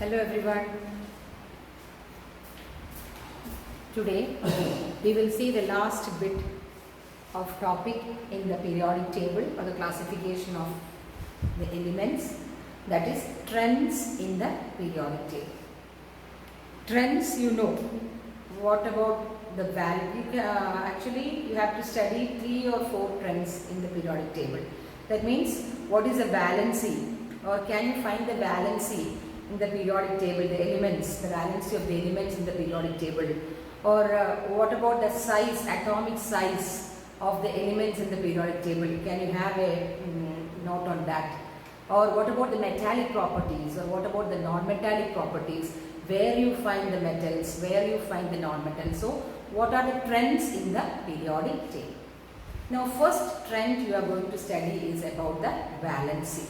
Hello everyone. Today we will see the last bit of topic in the periodic table or the classification of the elements, that is trends in the periodic table. Trends, you know. What about the value? Actually you have to study 3 or 4 trends in the periodic table. That means what is a valency, or can you find the valency in the periodic table, the elements, the valency of the elements in the periodic table, or what about the size, atomic size of the elements in the periodic table? Can you have a note on that? Or what about the metallic properties, or what about the non-metallic properties, where you find the metals, where you find the non-metals? So what are the trends in the periodic table? Now first trend you are going to study is about the valency.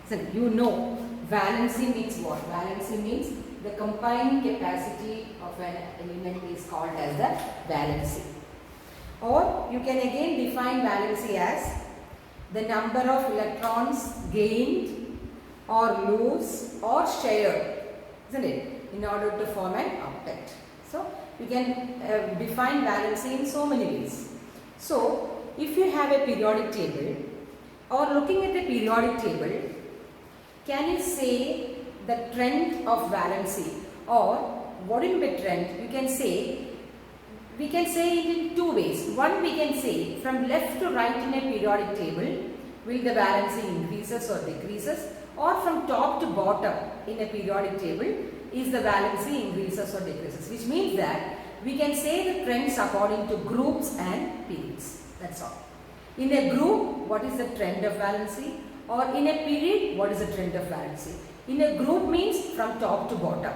So you know valency means what? Valency means the combining capacity of an element is called as the valency. Or you can again define valency as the number of electrons gained or lost or shared, isn't it, in order to form an octet. So you can define valency in so many ways. So if you have a periodic table, or looking at a periodic table, can you say the trend of valency, or what will be trend? We can say it in 2 ways. One, we can say from left to right in a periodic table, will the valency increases or decreases, or from top to bottom in a periodic table, is the valency increases or decreases, which means that we can say the trends according to groups and periods. That's all. In a group, what is the trend of valency? Or in a period, what is the trend of valency? In a group means from top to bottom,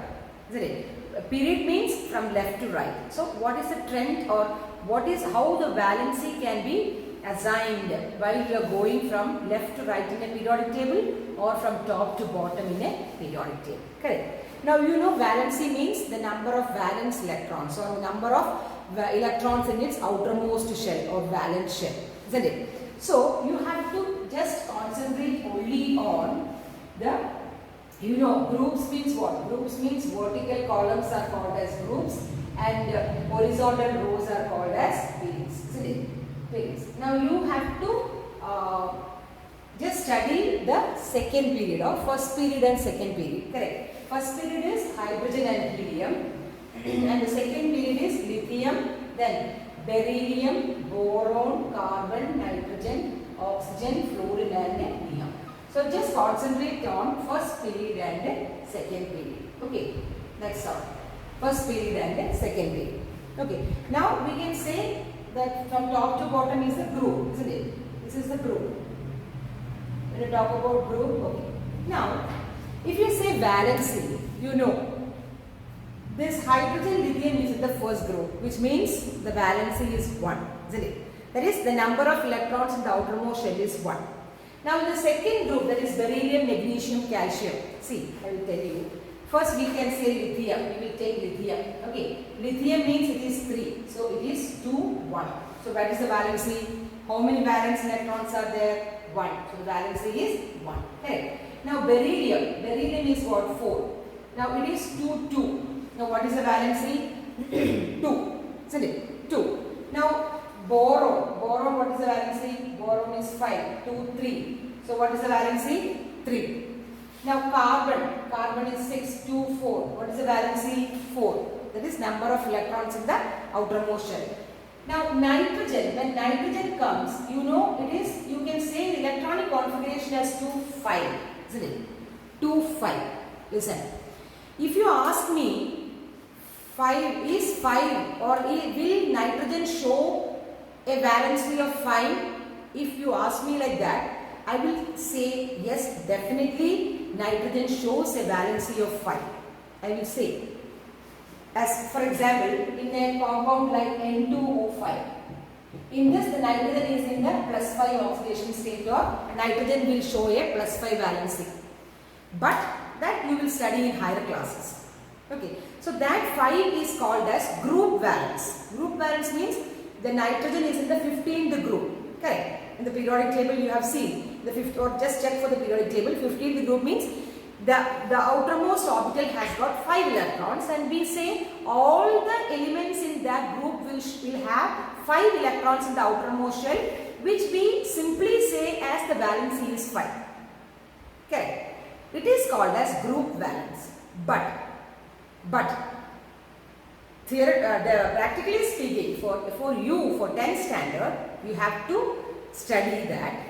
isn't it? A period means from left to right. So what is the trend, or what is how the valency can be assigned while you are going from left to right in a periodic table, or from top to bottom in a periodic table. Correct. Now you know valency means the number of valence electrons, or number of electrons in its outermost shell or valence shell, isn't it? So you have to just concentrate only on the, groups means what? Groups means vertical columns are called as groups, and horizontal rows are called as periods, isn't it? Periods. Now you have to just study the second period, or first period and second period. Correct. First period is hydrogen and helium, and the second period is lithium, then beryllium, boron, carbon, nitrogen, oxygen, fluorine and neon. So just concentrate on first period and second period. Okay, next one. First period and second period. Okay, now we can say that from top to bottom is a group, isn't it? This is the group. When you talk about group, okay. Now, if you say valency, you know, this hydrogen lithium is in the first group, which means the valency is 1, isn't it? That is, the number of electrons in the outermost shell is 1. Now in the second group, that is beryllium, magnesium, calcium. See, I will tell you. First we can say lithium. We will take lithium. Okay, lithium means it is 3. So it is 2, 1. So what is the valency? How many valence electrons are there? 1. So the valency is 1. Correct. Now beryllium. Beryllium is what? 4. Now it is 2, 2. Now what is the valency? 2, isn't it? 2. Now boron. Boron, what is the valency? Boron is 5. 2, 3. So what is the valency? 3. Now carbon. Carbon is 6. 2, 4. What is the valency? 4. That is number of electrons in the outermost shell. Now nitrogen. When nitrogen comes, you know it is, you can say the electronic configuration as 2, 5. Isn't it? 2, 5. Listen. If you ask me, 5 is 5, or will nitrogen show a valency of 5? If you ask me like that, I will say yes, definitely nitrogen shows a valency of 5. I will say, as for example, in a compound like N2O5, in this the nitrogen is in the +5 oxidation state, or nitrogen will show a +5 valency. But that you will study in higher classes. Okay, so that 5 is called as group valence. Group valence means the nitrogen is in the 15th group. Correct. In the periodic table you have seen the 15th, or just check for the periodic table. 15th group means the outermost orbital has got 5 electrons, and we say all the elements in that group will have 5 electrons in the outermost shell, which we simply say as the valency is 5. Okay, it is called as group valence. But practically speaking, for 10th standard, you have to study that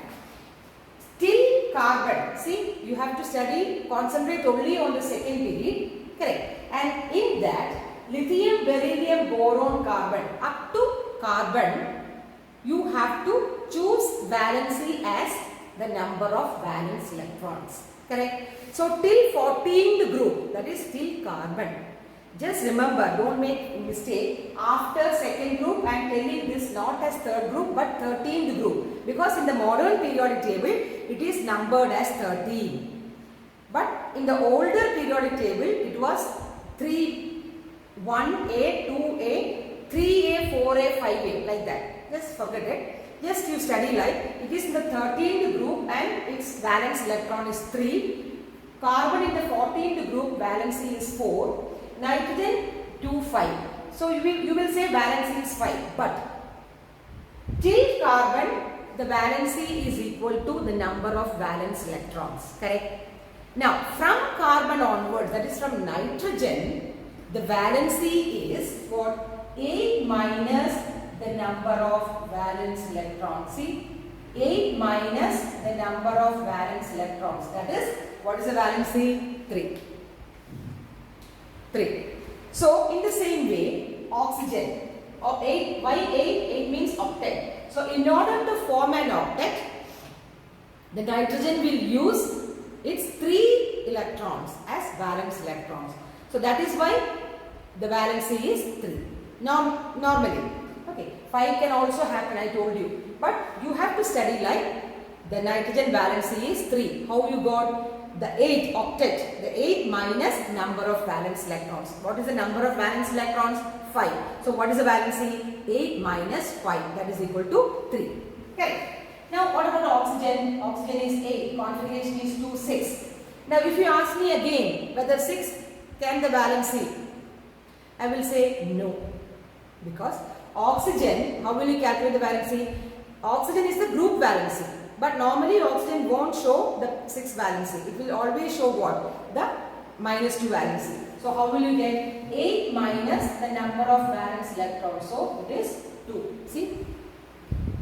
till carbon. See, you have to study, concentrate only on the second period, correct? And in that, lithium, beryllium, boron, carbon, up to carbon, you have to choose valency as the number of valence electrons, correct? So till 14th group, that is till carbon. Just remember, don't make a mistake. After second group, I am telling this not as third group but 13th group, because in the modern periodic table it is numbered as 13. But in the older periodic table it was 3, 1A, 2A, 3A, 4A, 5A, like that. Just forget it. Just you study like it is in the 13th group and its valence electron is 3. Carbon in the 14th group valency is 4. Nitrogen 2, 5. So you will say valency is 5. But till carbon, the valency is equal to the number of valence electrons. Correct? Now, from carbon onwards, that is from nitrogen, the valency is what? 8 minus the number of valence electrons. See? 8 minus the number of valence electrons. That is, what is the valency? 3. 3. So, in the same way, oxygen, why 8? 8 means octet. So, in order to form an octet, the nitrogen will use its 3 electrons as valence electrons. So, that is why the valency is 3. Normally, okay, 5 can also happen, I told you. But you have to study like the nitrogen valency is 3. How you got? The 8 octet, the 8 minus number of valence electrons. What is the number of valence electrons? 5. So what is the valency? 8 minus 5, that is equal to 3. Okay. Now what about oxygen? Oxygen is 8, configuration is 2, 6. Now if you ask me again whether 6 can the valency, I will say no. Because oxygen, how will you calculate the valency? Oxygen is the group valency. But normally oxygen won't show the 6 valency. It will always show what? The minus 2 valency. So how will you get 8 minus the number of valence electrons? So it is 2. See?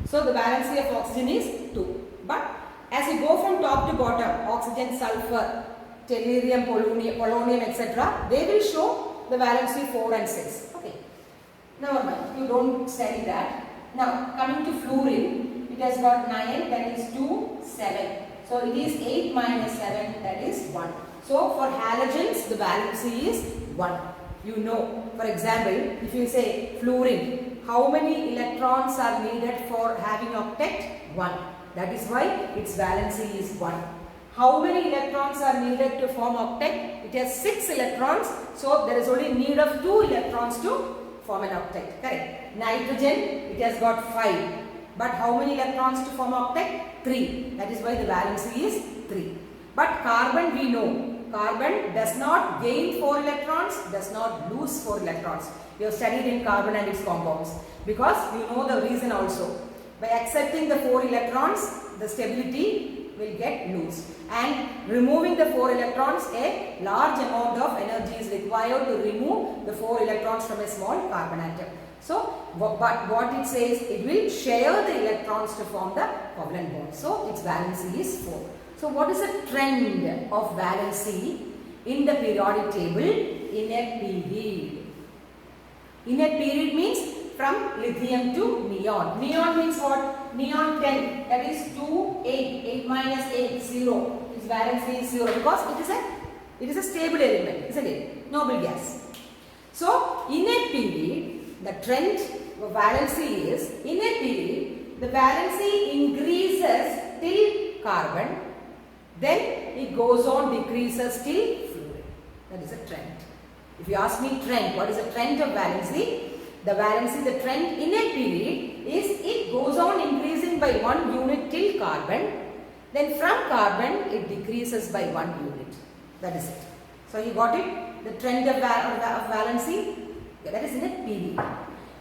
So the valency of oxygen is 2. But as you go from top to bottom, oxygen, sulfur, tellurium, polonium, etc., they will show the valency 4 and 6. Okay. Never mind. You don't study that. Now coming to fluorine. It has got 9, that is 2, 7. So it is 8 minus 7, that is 1. So for halogens, the valency is 1. You know, for example, if you say fluorine, how many electrons are needed for having octet? 1. That is why its valency is 1. How many electrons are needed to form octet? It has 6 electrons. So there is only need of 2 electrons to form an octet. Correct. Nitrogen, it has got 5. But how many electrons to form octet? 3. That is why the valency is 3. But carbon, we know, carbon does not gain 4 electrons, does not lose 4 electrons. You have studied in carbon and its compounds. Because you know the reason also. By accepting the 4 electrons, the stability will get loose. And removing the 4 electrons, a large amount of energy is required to remove the 4 electrons from a small carbon atom. So, but what it says, it will share the electrons to form the covalent bond. So, its valency is 4. So, what is the trend of valency in the periodic table in a period? In a period means from lithium to neon. Neon means what? Neon 10, that is 2, 8. 8 minus 8, 0. Its valency is 0 because it is a stable element, isn't it? Noble gas. So, in a period, the trend of valency is, in a period, the valency increases till carbon, then it goes on decreases till fluorine. That is a trend. If you ask me trend, what is the trend of valency? The valency, the trend in a period is it goes on increasing by 1 unit till carbon, then from carbon it decreases by 1 unit. That is it. So you got it? The trend of valency. Okay, that is in a period.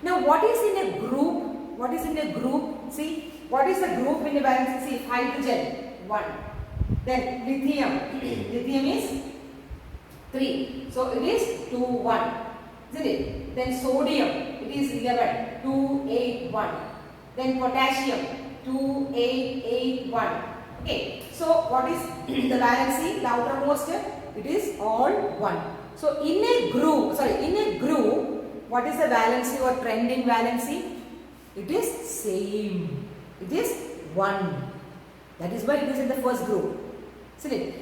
Now what is in a group? What is in a group? See, what is the group in a valency? See, hydrogen 1. Then lithium. Lithium is 3. So it is 2, 1. Isn't it? Then sodium, it is 11. 2, 8, 1. Then potassium, 2, 8, 8, 1. Okay. So what is the valency? The outermost, it is all 1. So in a group, what is the valency or trend in valency? It is same. It is 1. That is why it is in the first group. Isn't it?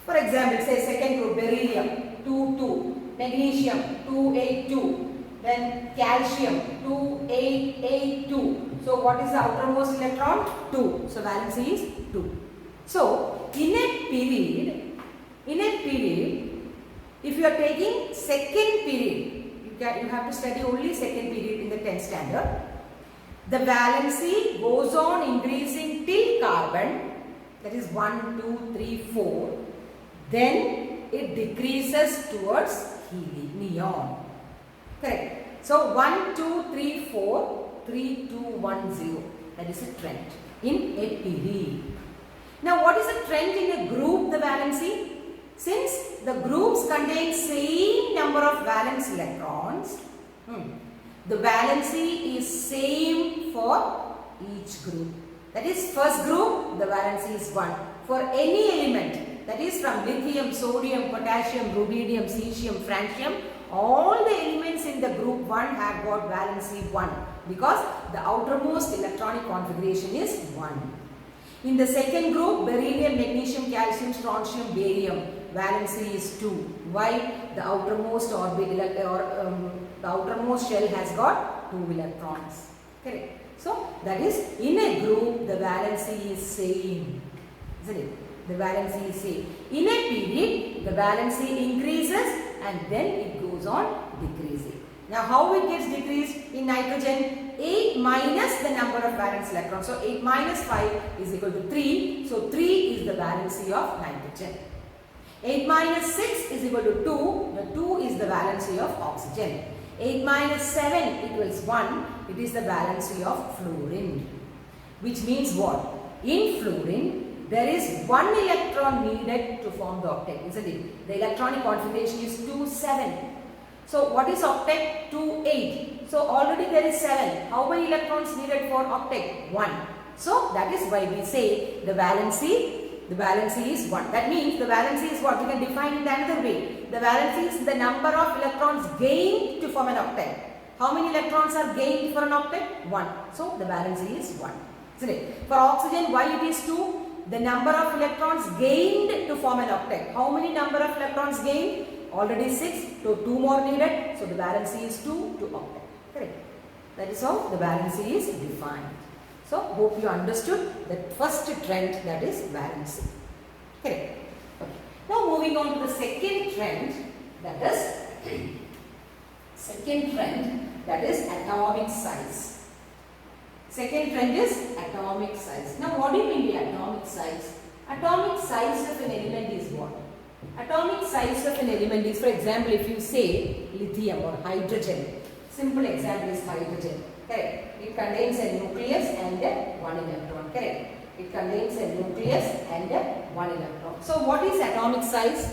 For example, say second group, beryllium 2, 2. Magnesium 2, 8, 2. Then calcium 2, 8, 8, 2. So what is the outermost electron? 2. So valency is 2. So in a period, if you are taking second period, you have to study only second period in the 10th standard. The valency goes on increasing till carbon, that is 1, 2, 3, 4. Then it decreases towards neon. Correct. So 1, 2, 3, 4, 3, 2, 1, 0. That is a trend in a period. Now what is the trend in a group, the valency? Since the groups contain same number of valence electrons, the valency is same for each group. That is, first group, the valency is 1. For any element, that is from lithium, sodium, potassium, rubidium, cesium, francium, all the elements in the group 1 have got valency 1 because the outermost electronic configuration is 1. In the second group, beryllium, magnesium, calcium, strontium, barium, valency is 2. Why? The outermost the outermost shell has got 2 electrons. Correct. So that is, in a group the valency is same. Isn't it? The valency is same. In a period, the valency increases and then it goes on decreasing. Now how it gets decreased? In nitrogen, 8 minus the number of valence electrons. So 8 minus 5 is equal to 3. So 3 is the valency of nitrogen. 8 minus 6 is equal to 2. The 2 is the valency of oxygen. 8 minus 7 equals 1. It is the valency of fluorine. Which means what? In fluorine, there is 1 electron needed to form the octet, isn't it? The electronic configuration is 2, 7. So what is octet? 2, 8. So already there is 7. How many electrons needed for octet? 1. So that is why we say the valency is 1. That means the valency is what? We can define it another way. The valency is the number of electrons gained to form an octet. How many electrons are gained for an octet? 1. So the valency is 1. Isn't it? For oxygen, why it is 2? The number of electrons gained to form an octet. How many number of electrons gained? Already 6. So 2 more needed. So the valency is 2 to octet. Correct. That is how the valency is defined. So hope you understood the first trend, that is valency. Correct. Okay. Now moving on to the second trend, that is atomic size. Second trend is atomic size. Now what do you mean by atomic size? Atomic size of an element is what? Atomic size of an element is, for example, if you say lithium or hydrogen. Simple example is hydrogen. Correct. It contains a nucleus and 1 electron. Correct. It contains a nucleus and 1 electron. So what is atomic size?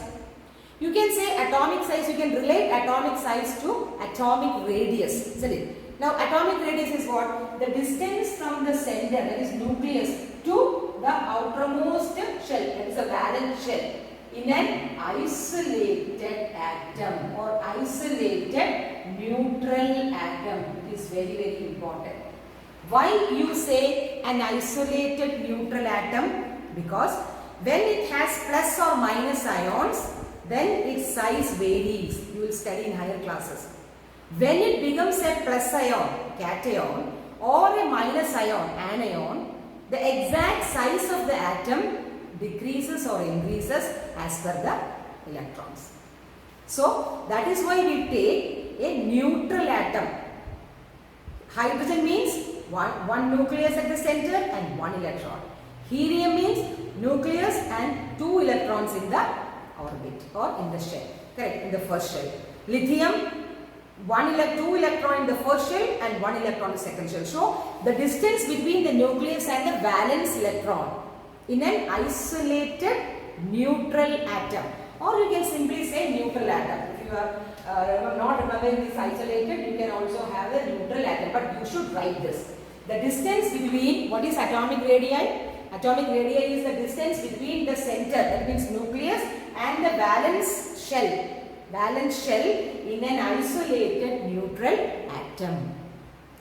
You can say atomic size, you can relate atomic size to atomic radius, isn't it? Now atomic radius is what? The distance from the center, that is nucleus, to the outermost shell, that is a valence shell, in an isolated atom or isolated neutral atom. It is very, very important. Why you say an isolated neutral atom? Because when it has plus or minus ions, then its size varies. You will study in higher classes. When it becomes a plus ion, cation, or a minus ion, anion, the exact size of the atom decreases or increases as per the electrons. So that is why we take a neutral atom. Hydrogen means one nucleus at the center and 1 electron. Helium means nucleus and 2 electrons in the orbit or in the shell. Correct, in the first shell. Lithium, 2 electron in the first shell and 1 electron in the second shell. So the distance between the nucleus and the valence electron in an isolated neutral atom, or you can simply say neutral atom. If you are not remembering this isolated, you can also have a neutral atom, but you should write this. The distance between, what is atomic radii? Atomic radii is the distance between the center, that means nucleus, and the valence shell. Valence shell in an isolated neutral atom.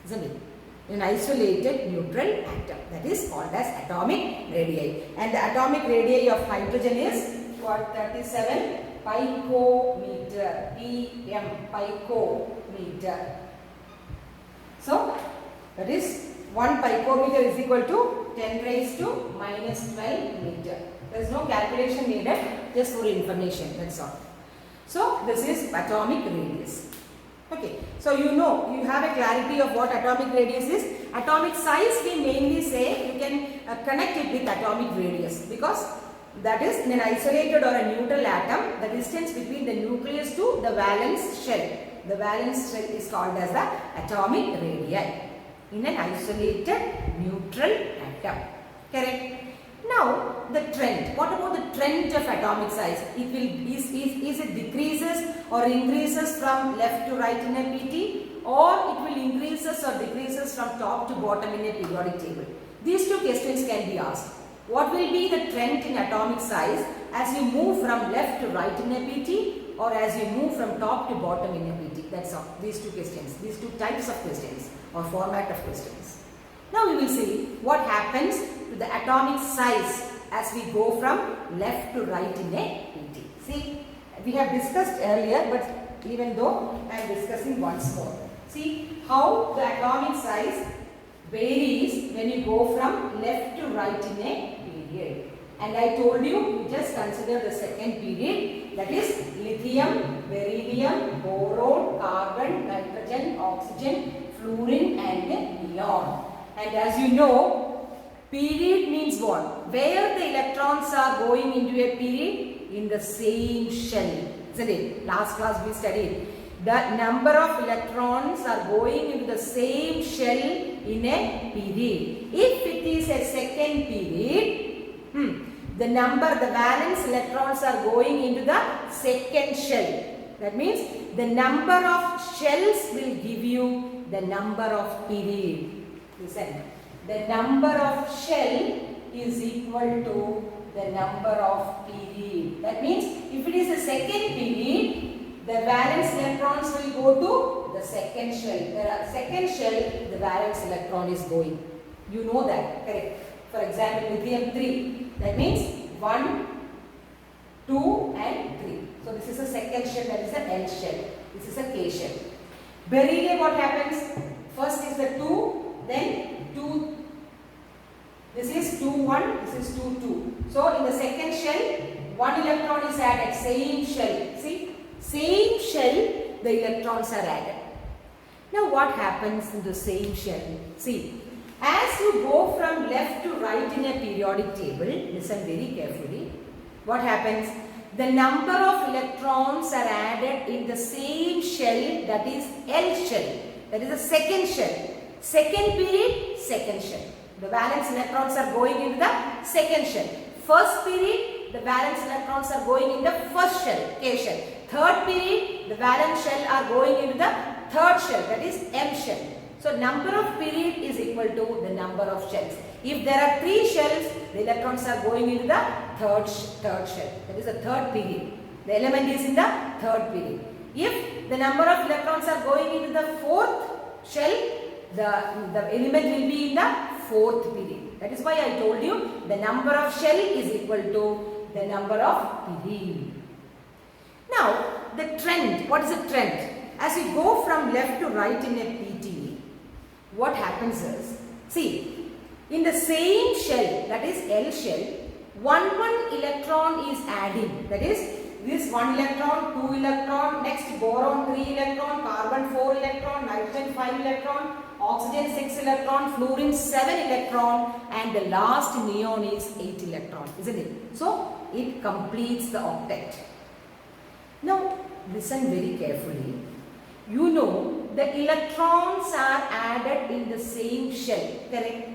Isn't it? An isolated neutral atom. That is called as atomic radii. And the atomic radii of hydrogen is what? 37 picometer. PM, picometer. So that is 1 picometer is equal to 10 raised to minus 12 meter. There is no calculation needed, just for information, that's all. So this is atomic radius. Okay, so you know, you have a clarity of what atomic radius is. Atomic size we mainly say you can connect it with atomic radius, because that is in an isolated or a neutral atom, the distance between the nucleus to the valence shell. The valence shell is called as the atomic radii in an isolated neutral atom. Correct? Now the trend. What about the trend of atomic size? It will is it decreases or increases from left to right in a PT, or it will increases or decreases from top to bottom in a periodic table? These two questions can be asked. What will be the trend in atomic size as you move from left to right in a PT, or as you move from top to bottom in a PT? That's all. These two questions, these two types of questions or format of questions. Now we will see what happens to the atomic size as we go from left to right in a PT. See, we have discussed earlier, but even though I am discussing once more. See how the atomic size varies when you go from left to right in a period. And I told you, just consider the second period, that is lithium, beryllium, boron, carbon, nitrogen, oxygen, fluorine and neon. And as you know, period means what? Where the electrons are going into a period? In the same shell. Isn't it? Last class we studied. The number of electrons are going into the same shell in a period. If it is a second period, the valence electrons are going into the second shell. That means the number of shells will give you the number of period. Listen, the number of shell is equal to the number of period. That means if it is a second period, the valence electrons will go to the second shell. The second shell, the valence electron is going. You know that, correct? For example, lithium 3. That means 1, 2 and 3. So this is a second shell, that is an L shell. This is a K shell. Beryllium, what happens? First is the 2. Then 2, this is 2, 1, this is 2, 2. So in the second shell, 1 electron is added, same shell. See, same shell, the electrons are added. Now what happens in the same shell? See, as you go from left to right in a periodic table, listen very carefully, what happens? The number of electrons are added in the same shell, that is L shell, that is the second shell. Second period, second shell. The valence electrons are going into the second shell. First period, the valence electrons are going in the first shell, K shell. Third period, the valence shell are going into the third shell, that is M shell. So number of period is equal to the number of shells. If there are 3 shells, the electrons are going into the third shell, that is the third period. The element is in the third period. If the number of electrons are going into the fourth shell, the element will be in the fourth period. That is why I told you the number of shell is equal to the number of period. Now the trend, what is the trend? As you go from left to right in a PT, what happens is, see, in the same shell, that is L shell, one electron is adding, that is this 1 electron, 2 electron, next boron 3 electron, carbon 4 electron, nitrogen 5 electron, oxygen 6 electron, fluorine 7 electron, and the last neon is 8 electron, isn't it? So it completes the octet. Now listen very carefully. You know the electrons are added in the same shell, correct?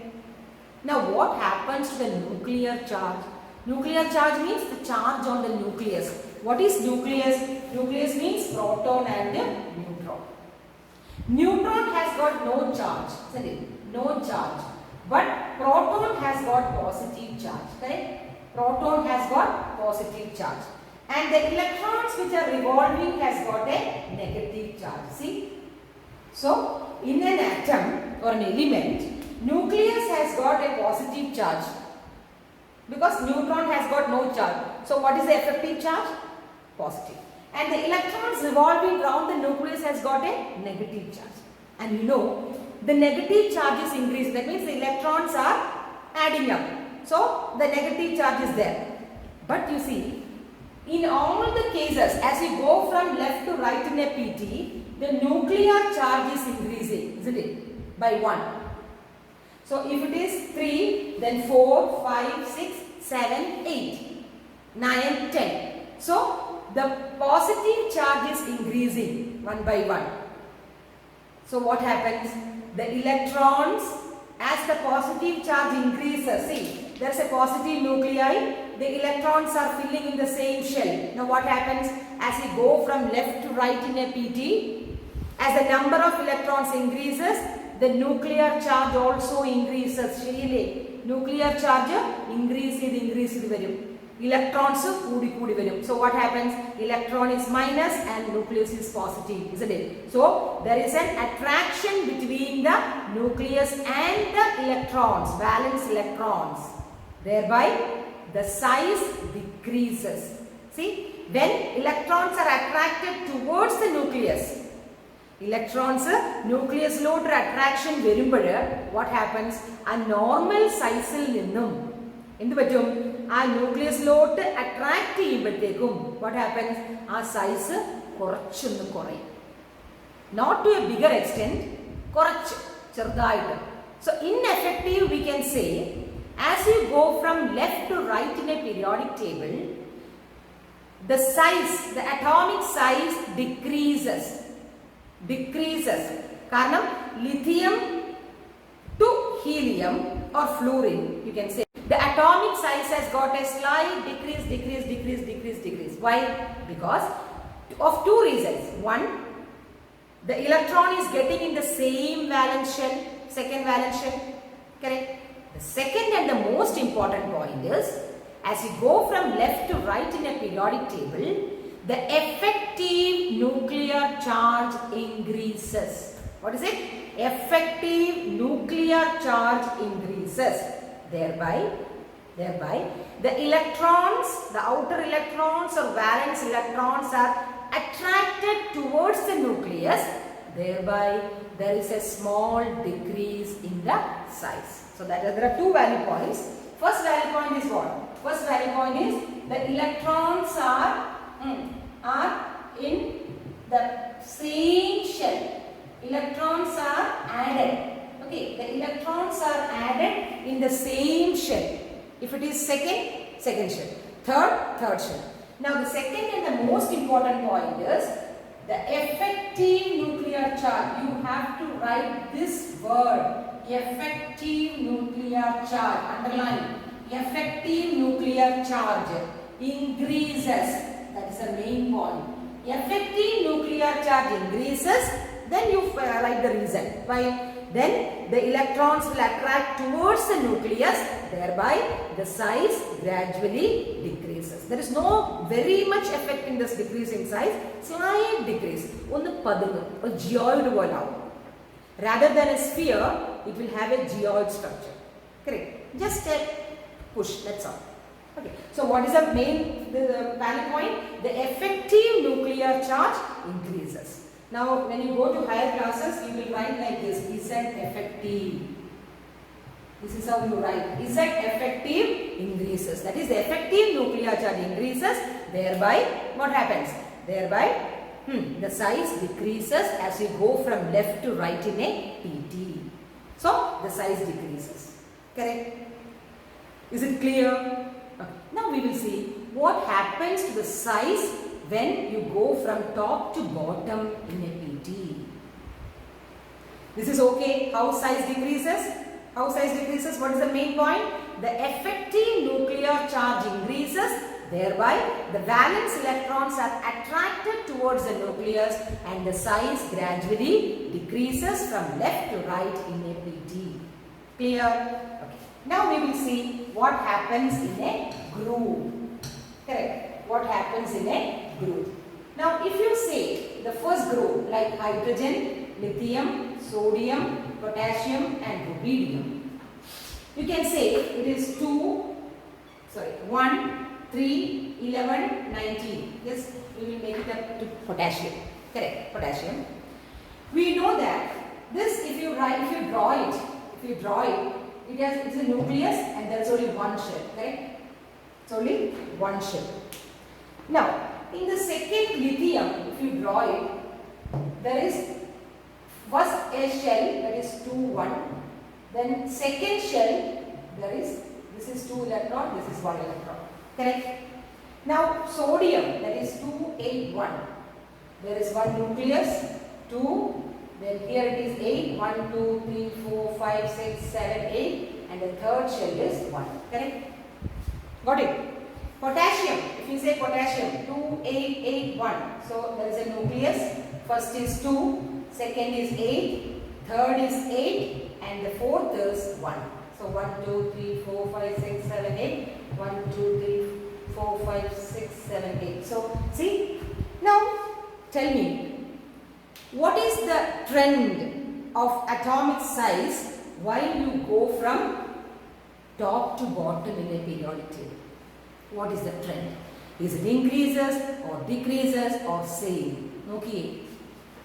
Now what happens to the nuclear charge? Nuclear charge means the charge on the nucleus. What is nucleus? Nucleus means proton and neutron. Neutron has got no charge, isn't it? No charge. But proton has got positive charge, correct? Proton has got positive charge. And the electrons which are revolving has got a negative charge. See? So, in an atom or an element, nucleus has got a positive charge because neutron has got no charge. So, what is the effective charge? Positive. And the electrons revolving around the nucleus has got a negative charge. And you know, the negative charge is increasing. That means the electrons are adding up. So, the negative charge is there. But you see, in all the cases, as you go from left to right in a PT, the nuclear charge is increasing, isn't it? By 1. So, if it is 3, then 4, 5, 6, 7, 8, 9, 10. So, the positive charge is increasing 1 by 1. So, what happens? The electrons, as the positive charge increases, see, there is a positive nuclei, the electrons are filling in the same shell. Now what happens? As we go from left to right in a PT, as the number of electrons increases, the nuclear charge also increases. Nuclear charge increases varum. Electrons koodi varum. So what happens? Electron is minus and nucleus is positive, isn't it? So there is an attraction between the nucleus and the electrons, valence electrons. Thereby the size decreases. See, when electrons are attracted towards the nucleus, electrons nucleus load attraction varumbol what happens? A normal size il ninnum endu pattum a nucleus load attract cheyyumbodekkum what happens? A size korachunnu korayum, not to a bigger extent, korachu cherudayittu. So ineffective we can say. As you go from left to right in a periodic table, the size, the atomic size decreases. Karanam lithium to helium or fluorine, you can say. The atomic size has got a slight decrease. Why? Because of two reasons. One, the electron is getting in the same valence shell, second valence shell, correct? The second and the most important point is, as you go from left to right in a periodic table, the effective nuclear charge increases. What is it? Effective nuclear charge increases. Thereby, the electrons, the outer electrons or valence electrons are attracted towards the nucleus. Thereby, there is a small decrease in the size. So that there are two value points. First value point is what? First value point is the electrons are in the same shell. Electrons are added. Okay, the electrons are added in the same shell. If it is second shell. Third shell. Now the second and the most important point is the effective nuclear charge. You have to write this word. Effective nuclear charge, underline, effective nuclear charge increases. That is the main point. Effective nuclear charge increases, then you write the reason. Why? Then the electrons will attract towards the nucleus, thereby the size gradually decreases. There is no very much effect in this decrease in size, slight decrease. A geoid vola. Rather than a sphere, it will have a geoid structure. Correct? Just a push, that's all. Okay. So what is the main value point? The effective nuclear charge increases. Now when you go to higher classes, you will write like this, Z effective. This is how you write. Z effective increases. That is, the effective nuclear charge increases. Thereby, what happens? Thereby, the size decreases as you go from left to right in a PT. So, the size decreases. Correct? Is it clear? Okay. Now we will see what happens to the size when you go from top to bottom in a PT. This is okay. How size decreases? How size decreases? What is the main point? The effective nuclear charge increases. Thereby, the valence electrons are attracted towards the nucleus and the size gradually decreases from left to right in a PT. Clear? Okay. Now we will see what happens in a groove. Correct? What happens in a groove. Now, if you say the first group like hydrogen, lithium, sodium, potassium and rubidium, you can say it is 1, 3, 11, 19. Yes, we will make it up to potassium. Correct, potassium. We know that this, if you draw it, it's a nucleus and there is only one shell. Correct? It's only one shell. Now, in the second lithium, if you draw it, there is first a shell, that is 2, 1. Then second shell, this is 2 electron, this is 1 electron. Correct? Now sodium, that is 2, 8, 1. There is one nucleus, 2. Then here it is 8, 1, 2, 3, 4, 5, 6, 7, 8. And the third shell is 1. Correct? Got it? Potassium, if you say potassium, 2, 8, 8, 1. So there is a nucleus. First is 2, second is 8, third is 8, and the fourth is 1. So 1, 2, 3, 4, 5, 6, 7, 8. 1, 2, 3, 4, 5, 6, 7, 8. So see, now tell me, what is the trend of atomic size while you go from top to bottom in a periodic table? What is the trend? Is it increases or decreases or same? Okay.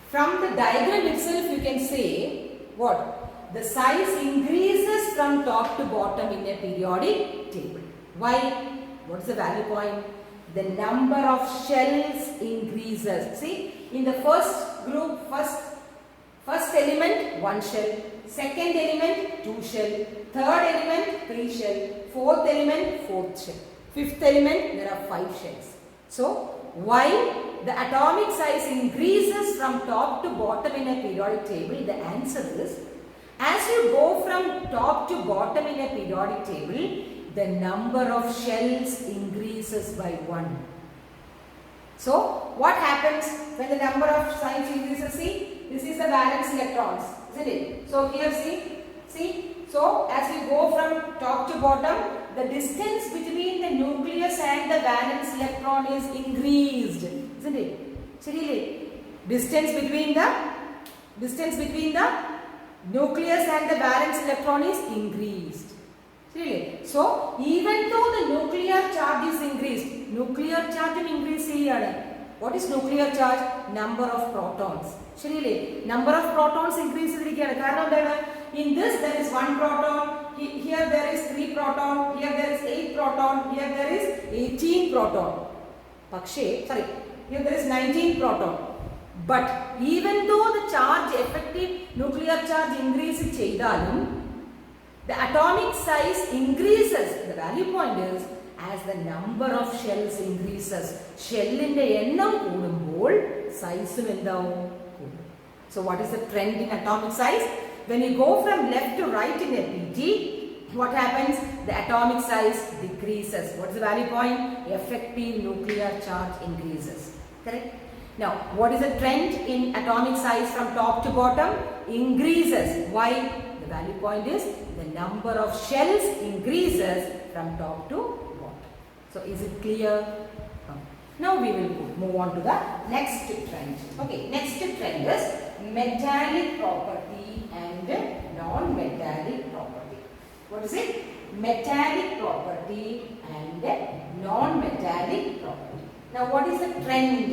From the diagram itself you can say what? The size increases from top to bottom in a periodic table. Why? What is the value point? The number of shells increases. See, in the first group, first element, 1 shell. Second element, 2 shell. Third element, 3 shell. Fourth element, 4th shell. Fifth element, there are 5 shells. So, why the atomic size increases from top to bottom in a periodic table? The answer is, as you go from top to bottom in a periodic table, the number of shells increases by 1. So, what happens when the number of shells increases? See, this is the valence electrons, isn't it? So, here see, so as you go from top to bottom, the distance between the nucleus and the valence electron is increased, isn't it? Seriously, distance between the nucleus and the valence electron is increased. Seriously. So, even though the nuclear charge is increased, nuclear charge increase cheyana. What is nuclear charge? Number of protons. Seriously, number of protons increase irikana. Karanam in this there is 1 proton, here there is 3 proton, here there is 8 proton, here there is 18 proton. Here there is 19 proton. But even though the charge, effective nuclear charge increases cheyidalum, the atomic size increases. The value point is as the number of shells increases. Shellinte ennam koodumbol size endavum koodum. So what is the trend in atomic size? When you go from left to right in a PT, what happens? The atomic size decreases. What is the value point? Effective nuclear charge increases. Correct? Now, what is the trend in atomic size from top to bottom? Increases. Why? The value point is the number of shells increases from top to bottom. So, is it clear? Now, we will move on to the next trend. Okay, next trend is metallic property and non-metallic property. What is it? Metallic property and non-metallic property. Now, what is the trend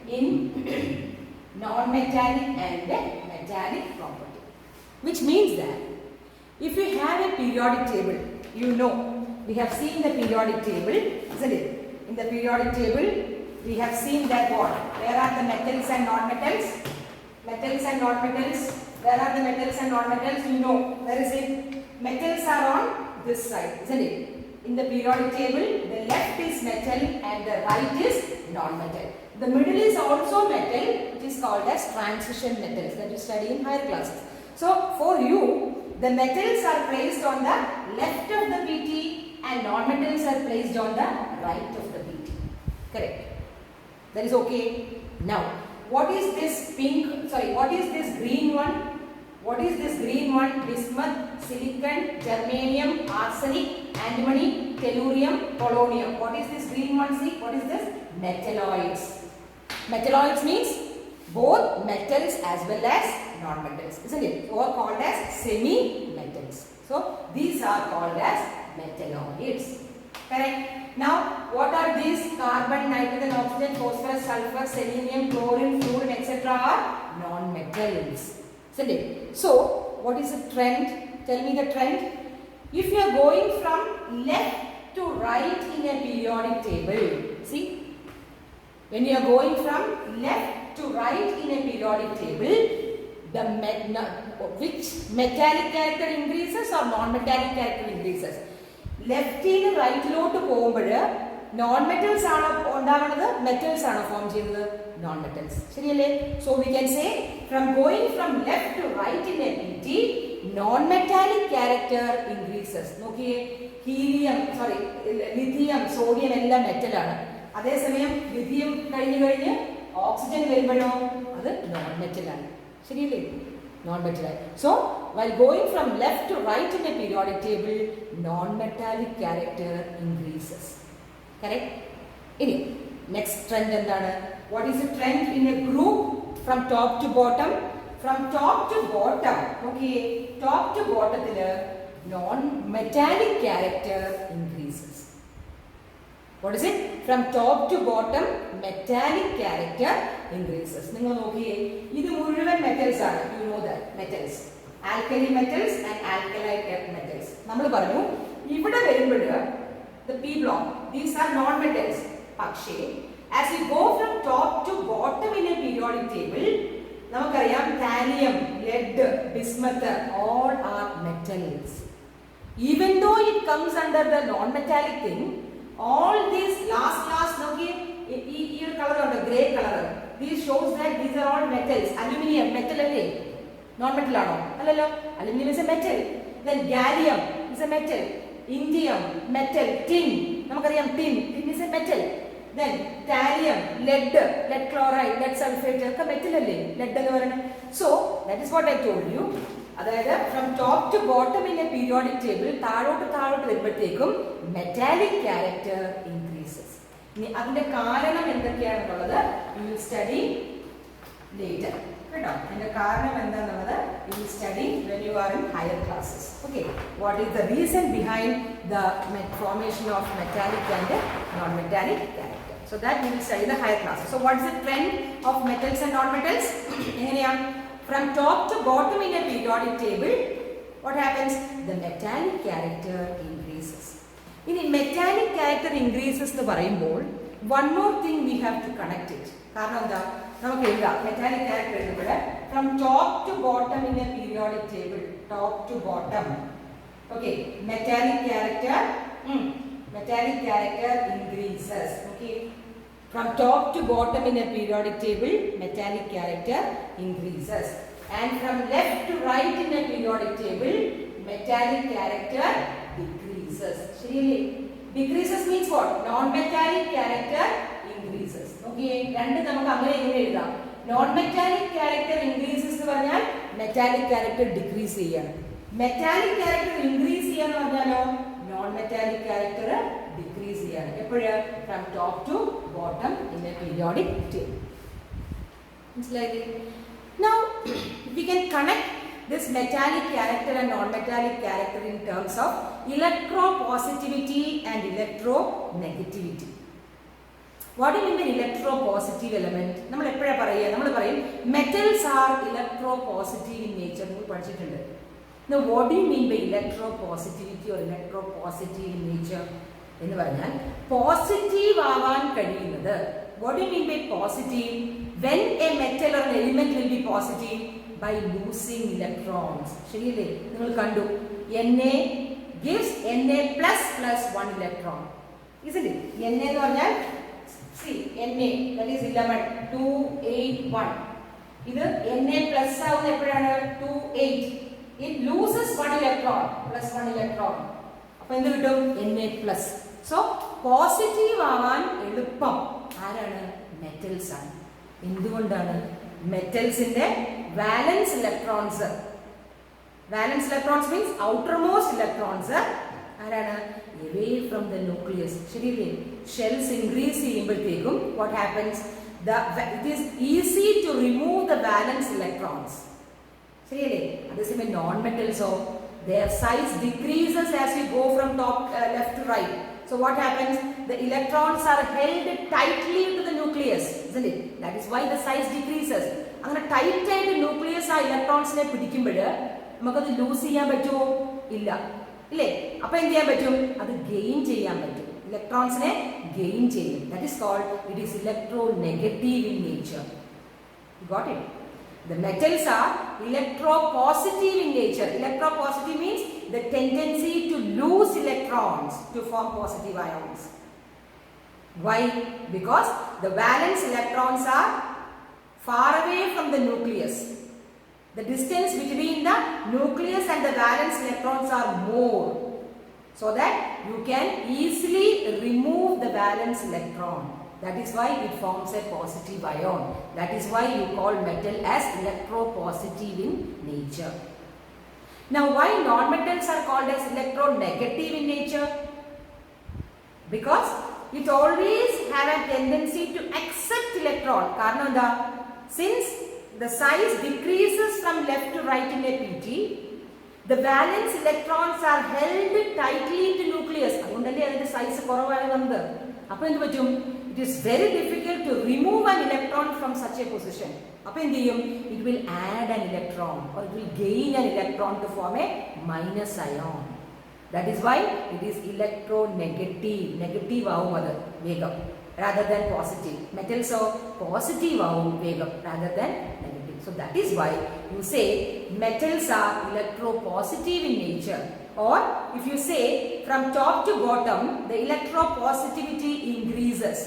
in non-metallic and metallic property? Which means that if you have a periodic table, you know, we have seen the periodic table, isn't it? In the periodic table, we have seen that what? Where are the metals and non-metals? Metals and non-metals. Where are the metals and non-metals? You know, where is it? Metals are on this side, isn't it? in the periodic table, the left is metal and the right is non-metal. The middle is also metal, which is called as transition metals that you study in higher classes. So for you, the metals are placed on the left of the PT and non-metals are placed on the right of the PT. Correct. That is okay. Now, what is this what is this green one? What is this green one? Bismuth, silicon, germanium, arsenic, antimony, tellurium, polonium. What is this green one? See, what is this? Metalloids. Metalloids means both metals as well as non-metals, isn't it? Or called as semi-metals. So these are called as metalloids. Correct. Now, what are these? Carbon, nitrogen, oxygen, phosphorus, sulfur, selenium, chlorine, fluorine, etc. are non-metals. Isn't it? So, what is the trend? Tell me the trend. If you are going from left to right in a periodic table, see, when you are going from left to right in a periodic table, which metallic character increases or non-metallic character increases? Left in right ലോട്ട് പോകുമ്പോൾ non-metals ആണോ ഉണ്ടാവുന്നത്, metals ആണോ form ചെയ്യുന്നത്? Non-metals. ശരിയല്ലേ? So we can say from going from left to right in a PT, non-metallic character increases. നോക്കിയേ, lithium, sodium എല്ലാം metal ആണ്. അതേസമയം lithium കഴിഞ്ഞ് oxygen വരുമ്പോഴോ അത് non-metal ആണ്. ശരിയല്ലേ? Non-metal. So, while going from left to right in a periodic table, non-metallic character increases. Correct? Next trend endana? What is the trend in a group from top to bottom? From top to bottom, okay, top to bottom, non-metallic character increases. What is it? From top to bottom, metallic character increases. നിങ്ങൾ നോക്കിയേ, ഇത് മുഴുവൻ metals ആണ്. You know that metals, alkali metals and alkaline metals. നമ്മൾ പറഞ്ഞു ഇവിടെ വരുമ്പോൾ the P block, these are non-metals. പക്ഷേ as you go from top to bottom in a periodic table, നമുക്കറിയാം thallium, lead, bismuth, all are metals. Even though it comes under the non-metallic thing, all these last നോക്കിയേ, ഈ ഒരു colour ഉണ്ട്, grey colour. This shows that these are all metals. Aluminium metal അല്ലേ? Non-metal ആണോ? അല്ലല്ലോ. Aluminium is a metal. Then gallium is a metal. Indium metal. Tin, നമുക്കറിയാം tin is a metal. Then thallium, lead chloride, lead sulfate ഒക്കെ metal അല്ലേ? lead എന്ന് പറയുന്നത്. So that is what I told you. അതായത് from top to bottom in a periodic table, താഴോട്ട് വരുമ്പോഴത്തേക്കും metallic character increases. ഇനി അതിന്റെ കാരണം എന്തൊക്കെയാണെന്നുള്ളത് you will study later. കേട്ടോ, അതിന്റെ കാരണം എന്താണെന്നുള്ളത് you will study when you are in higher classes. Okay, what is the reason behind the formation of metallic and non-metallic character? So that we will study the higher classes. So what is the trend of metals and non-metals? എങ്ങനെയാണ്? From top to bottom in a periodic table, what happens? The metallic character increases. In metallic character increases എന്ന് പറയുമ്പോൾ one more thing we have to connect it. കാരണം എന്താ? നമുക്ക് എഴുതാം metallic character എഴുതുമ്പോൾ from top to bottom in a periodic table, top to bottom. Okay, metallic character increases. Okay, from top to bottom in a periodic table, metallic character increases. And from left to right in a periodic table, metallic character decreases. Decreases means what? Non-metallic character increases. Okay, രണ്ട് നമുക്ക് അങ്ങനെ എങ്ങനെ എഴുതാം? Non-metallic character increases എന്ന് പറഞ്ഞാൽ metallic character decrease ചെയ്യാണ്. Metallic character increase ചെയ്യാന്ന് പറഞ്ഞാലോ non-metallic character decrease ചെയ്യാണ്. എപ്പോഴാ? From top to bottom in a periodic table. മനസ്സിലായില്ലേ? Now, we can connect this metallic character and non-metallic character in terms of electropositivity and electronegativity. What do you mean by electropositive element? നമ്മൾ എപ്പോഴാ പറയുക? നമ്മൾ പറയും metals are electropositive in nature. നമ്മൾ പഠിച്ചിട്ടുണ്ട്. Now, what do you mean by electropositivity or electropositive in nature? എന്ന് പറഞ്ഞാൽ positive ആവാൻ കഴിയുന്നത്. What do you mean by positive? When a metal or an element will be positive? By losing electrons. ശരിയല്ലേ? നിങ്ങൾ കണ്ടു Na gives Na plus 1 electron. Isn't it? Na എന്ന് പറഞ്ഞാൽ see Na that is 11 2 8 1 ഇത് Na plus ആവുന്നത് എപ്പോഴാണ് 2 8 it loses 1 electron plus 1 electron അപ്പോൾ എന്ത് കിട്ടും Na plus. so പോസിറ്റീവ് ആവാൻ എളുപ്പം ആരാണ് മെറ്റൽസ് ആണ്. എന്തുകൊണ്ടാണ്? മെറ്റൽസിന്റെ valence electrons means outermost electrons ആരാണ് away from the nucleus. ശരിയല്ലേ? ഷെൽസ് ഇൻക്രീസ് ചെയ്യുമ്പോഴത്തേക്കും what happens it is easy to remove the valence electrons. ശരിയല്ലേ? അതേസമയം non മെറ്റൽസോ their size decreases as you go from top left to right. So what happens? The electrons are held tightly to the nucleus, isn't it? That is why the size decreases. അങ്ങനെ tight ആയിട്ട് nucleus ആ ഇലക്ട്രോൺസിനെ പിടിക്കുമ്പോൾ നമുക്കത് loose ചെയ്യാൻ പറ്റുമോ? ഇല്ല, ഇല്ലേ? അപ്പൊ എന്ത് ചെയ്യാൻ പറ്റും? അത് ഗെയിൻ ചെയ്യാൻ പറ്റും. ഇലക്ട്രോൺസിനെ ഗെയിൻ ചെയ്യും. That is called, it is electronegative in nature. You got it? The metals are electropositive in nature. Electropositive means the tendency to lose electrons to form positive ions. Why? Because the valence electrons are far away from the nucleus. The distance between the nucleus and the valence electrons are more, so that you can easily remove the valence electron. That is why it forms a positive ion. That is why you call metal as electropositive in nature. Now, why non-metals are called as electronegative in nature? Because it always have a tendency to accept electron. Karna da, since the size decreases from left to right in a PT, the valence electrons are held tightly to nucleus. അതുകൊണ്ടല്ലേ അതിന്റെ size കുറവാണ് വന്നത്. അപ്പോൾ എന്ത് പറ്റും? It is very difficult to remove an electron from such a position. അപ്പോൾ എന്ത് ചെയ്യും? It will add an electron or it will gain an electron to form a minus ion. That is why it is electronegative. Negative ആവും അത് വേഗം rather than positive. Metals are positive ആവും വേഗം rather than negative. So that is why you say metals are electropositive in nature. Or if you say from top to bottom the electropositivity increases.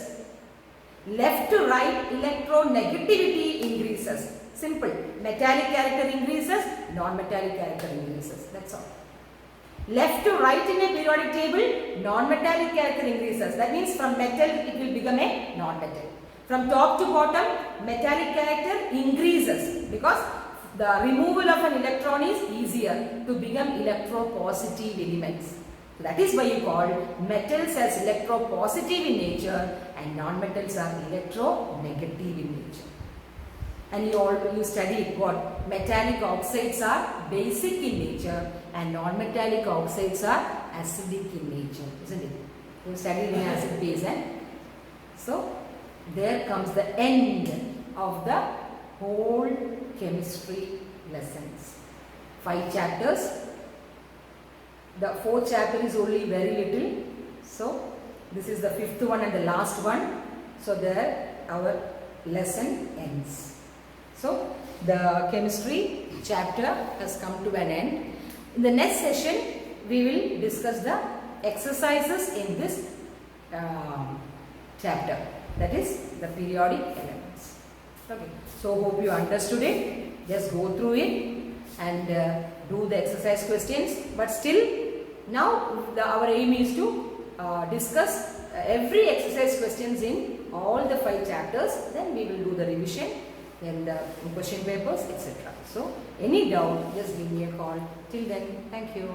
Left to right electronegativity increases. Simple. Metallic character increases, non-metallic character increases. That's all. Left to right in a periodic table, non-metallic character increases. That means from metal it will become a non-metal. From top to bottom, metallic character increases because the removal of an electron is easier to become electropositive elements. So that is why you call metals as electropositive in nature and non-metals are electronegative in nature. And you studied what? Metallic oxides are basic in nature and non-metallic oxides are acidic in nature, isn't it? You studied in acid base, so there comes the end of the whole chemistry lessons. 5 chapters. The 4th chapter is only very little. So this is the 5th one and the last one. So there our lesson ends. So the chemistry chapter has come to an end. In the next session we will discuss the exercises in this chapter, that is the periodic elements. Okay. So hope you understood it. Just go through it and do the exercise questions. But still now our aim is to discuss every exercise questions in all the 5 chapters. Then we will do the revision and the question papers, etc. So any doubt, just give me a call. Till then, thank you.